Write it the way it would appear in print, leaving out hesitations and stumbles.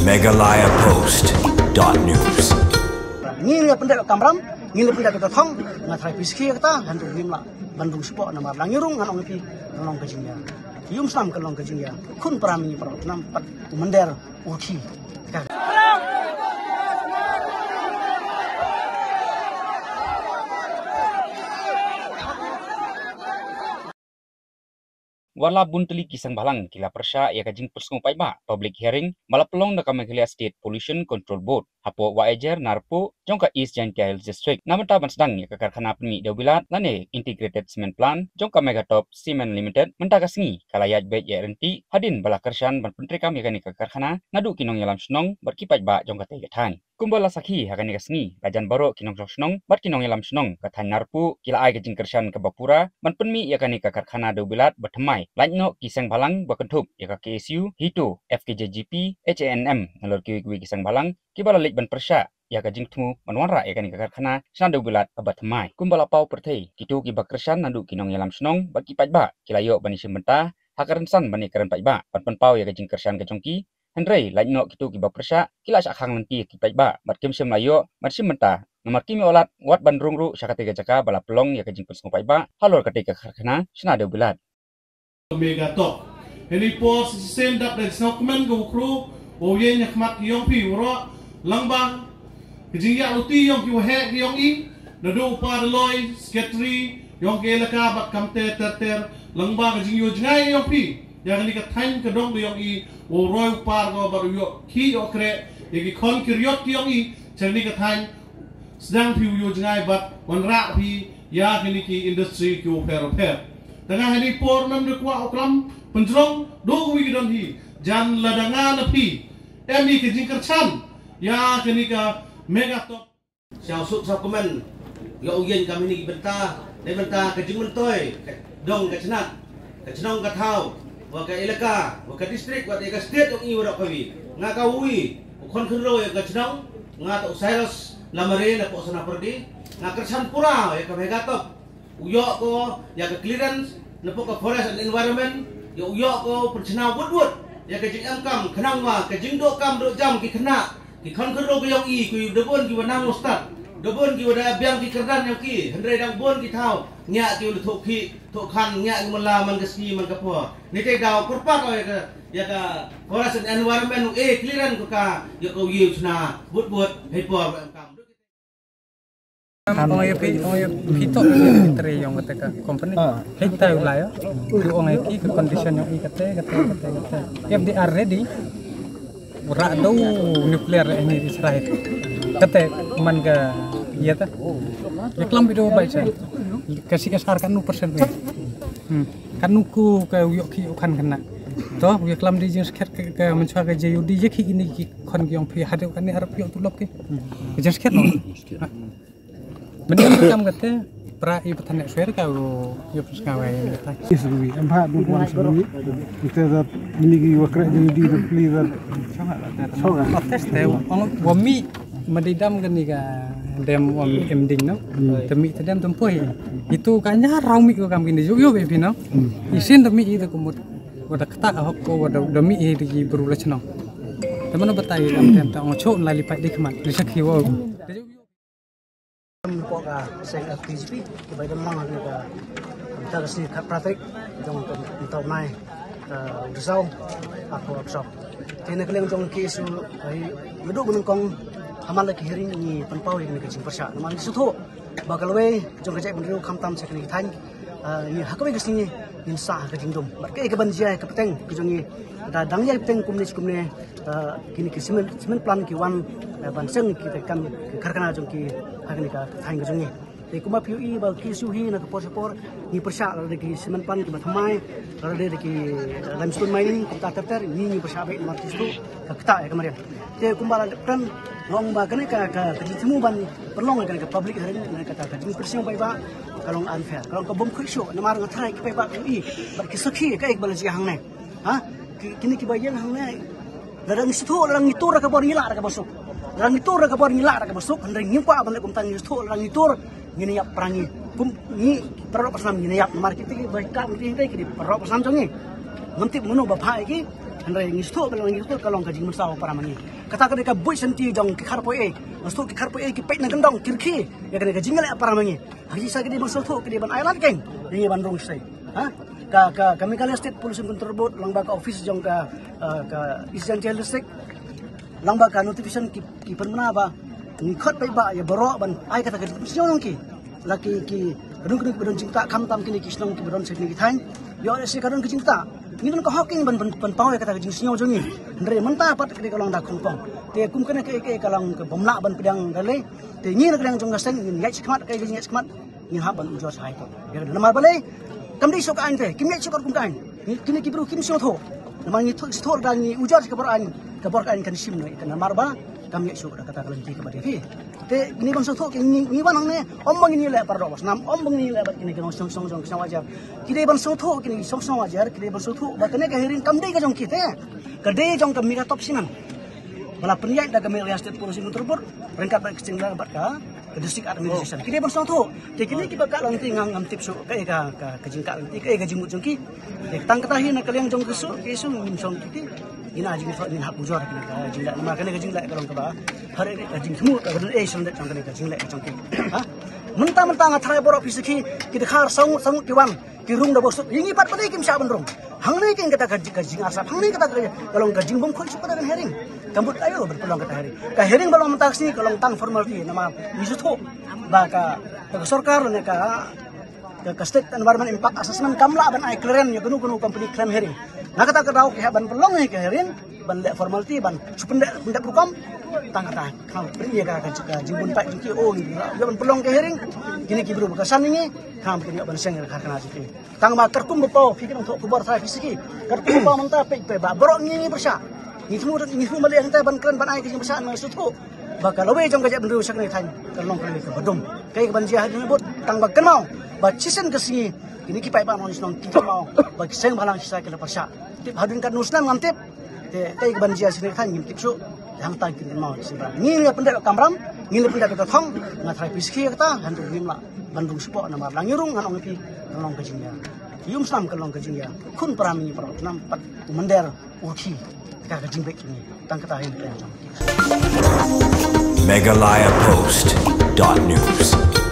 megalayapost.news. Ngili pendak kamram, ngili pendak kita thong, ngatai piski kita, hantu limla, Bandung Sport nama langirung nganong pi, nganong kejingnya. Yum sam kalong kejingnya, kun perami perawat nampak mender uki. Wala bunteli kisang balang kila persya ia kajing persung paiba public hearing malapelong na Meghalaya State Pollution Control Board hapo waejer narpo jongka East Jaintia Hills District namenta sedang ya karkhana peni Daubilat lane integrated cement plant jongka Megatop Cement Limited mentaka sengi kalayat bet ya renti hadin bala kersyan ban pentri kami kani karkhana nadu kinong yalam senong berkipai ba jongka tega thang kumbala sakhi hakani kasngi rajan baro kinong senong bar kinong yalam senong kathan narpo kila ai kajing kersyan ke Bapura ban penmi ya kani karkhana Daubilat bertemai lanyo kisang balang bakentup ya KSU hito FKJGP HANM ngalor kiwi kisang balang kibala lek ban persya ya kajing temu manwara ya kani karkhana san Daubilat abatmai kumbala pau perthei kitu kibak kersan nandu kinong yalam senong baki pajba kilayo bani simenta hakaran san bani karan pajba pan pau ya kajing kersan kejongki Hendrei lanyo kitu kibak persya kila sakhang nanti ki pajba bat kim sim layo mat simenta nomor kimi olat wat bandrung ru syakatega jaka bala pelong ya kajing persung pajba halor ketika karkhana sana Daubilat Megatop. Ini pos sistem dap dari snokmen ke ukru, oye nyakmat yong pi uro langbang. Kejingya uti yong ki wahe yong i, nado upar loy sketri yong ke laka bat kamte terter langbang kejingyo jengai yong pi. Yang ini katanya kedong yong i, roy upar go baru yo ki okre, yaki kon kiryot ki yong i, jadi katanya sedang pi yo jengai bat wanrak pi ya kini ki industri ki oper. Tengah hari por nam dekwa oklam penjrong do wi don hi jan ladangan pi emi ke jingkerchan ya kenika Megatop sao suk sao komen ya uyen kami ni benta de benta ke jingmentoy dong ke cenat ke cenong ke thau wa ke elaka wa ke distrik wa ke state ong i wa kawi nga ka wi kon khro ya ke cenong nga to sairos lamare na po sana perdi nga kersan pura ya ke Megatop uyok ko ya ke clearance nepok ke forest and environment ya uyok ko percena wud ya ke jing amkam kenang wa ke jing do kam do jam ki kena ki kon ko ke yong i ku dobon ki wanang ustad dobon ki wada biang ki kerdan yang ki hendrai dang bon ki thau nya ki thok ki thok khan nya mala man gesni man kapo ni te daw kurpat ya ka forest and environment clearance ko ka ya ko yu sna wud hei por amkam Orang itu teri yang kata company, kita ulaya, orang itu condition yang kata. If they are ready, berat do nuclear ini Israel. Kata manga, iya ta. Ya kelam video baik saya. Kasih kesarkan 1% ni. Kan nuku ke yoki ukan kena. Toh, ya kelam di jenis ke mencuba ke JUD je ki ini ki kon yang pi hadap kan ni harap yok tulop ke. Jenis ket no. Benar kamu kata pra ibu tanya suara kau ibu sekawai kata. Isui, empat bulan sebelum kita ini wakrak jadi di pelizar. Soalnya. Protes teh, wami medidam kan ni kan dem wami ending no. Demi tedam tempoi. Itu kanya raumi ko kami ni juga bebi no. Isin demi itu kumut. Wada kata ahok ko wada demi itu di berulas no. Teman betai kami tentang ngocok lalipat di kemat. Disakhi wow. Ko ka seng FKJP ke bai demang ni ka kita sini pratik jong untuk mai resau aku workshop tena keleng jong kesu ai medu menungkong amal lagi hearing ni penpau ni ke jing persya naman suto bakal we jong kajai benru kamtam sekali than ni hakwe ke sini ni sa ke jingdom barke ke banjia ke peteng ke jong ni da dangya peteng kumne kini ke semen plan ki wan banseng kita kan karkana jong ki hakni ka thain ke jong ni te kuma PUI ba ki suhi na ke por ni persya la de semen plan ki bathamai la de ki limestone mining kita terter ni persya baik martis tu ka kata ya kemarin te kumbala kan long ba kan ka jimu ban perlong kan ke public hari ni kata ka jimu persya baik ba kalong unfair kalong ka bom khrisho na mar ngathai ki baik ba PUI ba ki sakhi ka ek balansi hang ne ha kini ki bayan hang ne larang situ larang itu ra ka bor ngila ra ka masuk larang itu ra ka bor ngila ra ka masuk hendring nyimpa ban kum tang itu larang itu ngini yap perangi kum ni perok pasam ngini yap mar kita ki baik ka ngi ki di perok pasam jong ni ngamti muno ba phai ki Henry ngistu belum ngistu kalau kajing mesau para mangi. Kata ka boy senti jong ki kharpo e. Ngistu ki kharpo e ki pek na gendong kirki. Ya ka jing le para mangi. Hagi sa kidi masuk tu kidi ban island keng. Ini Bandung state. Ha? Kami kali state pollution control board lang ba ka office jong ka East Jantial district. Lang ba ka notification ki permana ba. Ni khot pai ba ya borok ban ai kata kadi siong ki. Laki ki kadung cinta kam tam kini kisnong ki beron sek ni kitain. Yo se kadung cinta. Ni kan ko hawking ban pau kata jing sinyo jongi ndre menta pat ke kalong da kongpong te kum kana ke kalang ke bomla ban pedang dale te ni nak yang jong gasen ni ngai skmat ke jing skmat ni ha ban ujo sai to ya nama bale kam di sok an te kim ngai sok kum kan ni kini ki bru kim sio tho nama ni thor da ni ujo ke bor an kan sim no kan nama ba kam ngai sok da kata kalang ki ke bade fi te ni ban sok tho ki ni ban ne om bang ni le par do nam om bang ni le bat kini kan song jong wajar kide ban sok tho kini song wajar kide ban sok tho ba kene ka herin kam dei ka jong kite kade jong kami ka top sinan bala penyak da kami real estate pollution control rengkat ba exchange la bat ka ke district administration kide ban sok tho te kini ki ba ka long ti ngam tip so ka jingka ti ka jingmu jong ki tang kata hin ka leng jong kesu kesu min song kiti ina jing so ni hak bujor kini ka jing la nama kene ka jing la ka long ka ba har ka jing semua ka ben e song da jong kene ka jing la jong ki ha mentah-mentah ngathai borok fisiki ki dekhar sang kiwan ki rung da bosuk ingi pat pade kim sha ban rung hang nei king kata ka jing asap hang nei kata kalong ka jing bom khoi supada dan herring kambut ayo berpeluang kata herring ka herring balong mentah sini kalong tang formality nama misu tho ba ka sarkar ne ka state environment impact assessment kamla ban ai clearance ya gunu company claim herring na kata ka daw ke ban pelong ke herring ban le formality ban supenda program tang kata kau beri ka jimbun pak ki oh ni ya ban pelong ke herring kini ki bro bekasan ini kam kini ban seng ka kana siki tang ba kerkum bepo fikir untuk kubar sai fisiki kerkum ba manta pe ba borok ni bersa ni semua mali yang ban keren ban ai ke bersa na sutu bakal lewe jong kajak bendu sak ni than kalong kali ke badum kai ban jia ni bot tang ba kenau ba cisen ke sini kini ki pai ba mon snong ki mau ba seng balang sisa ke lepasha tip hadun kan nusnan ngantip te kai ban jia sini than ngim tip su yang tang kin mau sibra ni pendek kamram ni pendek ka thong ngathai piski kata handu nimla bandung sipo nama langirung nganong pi kalong ke jingya yum sam kalong ke jingya kun parami para nam pat mender urki ka jingbek ini tang kata hin Megalayapost.news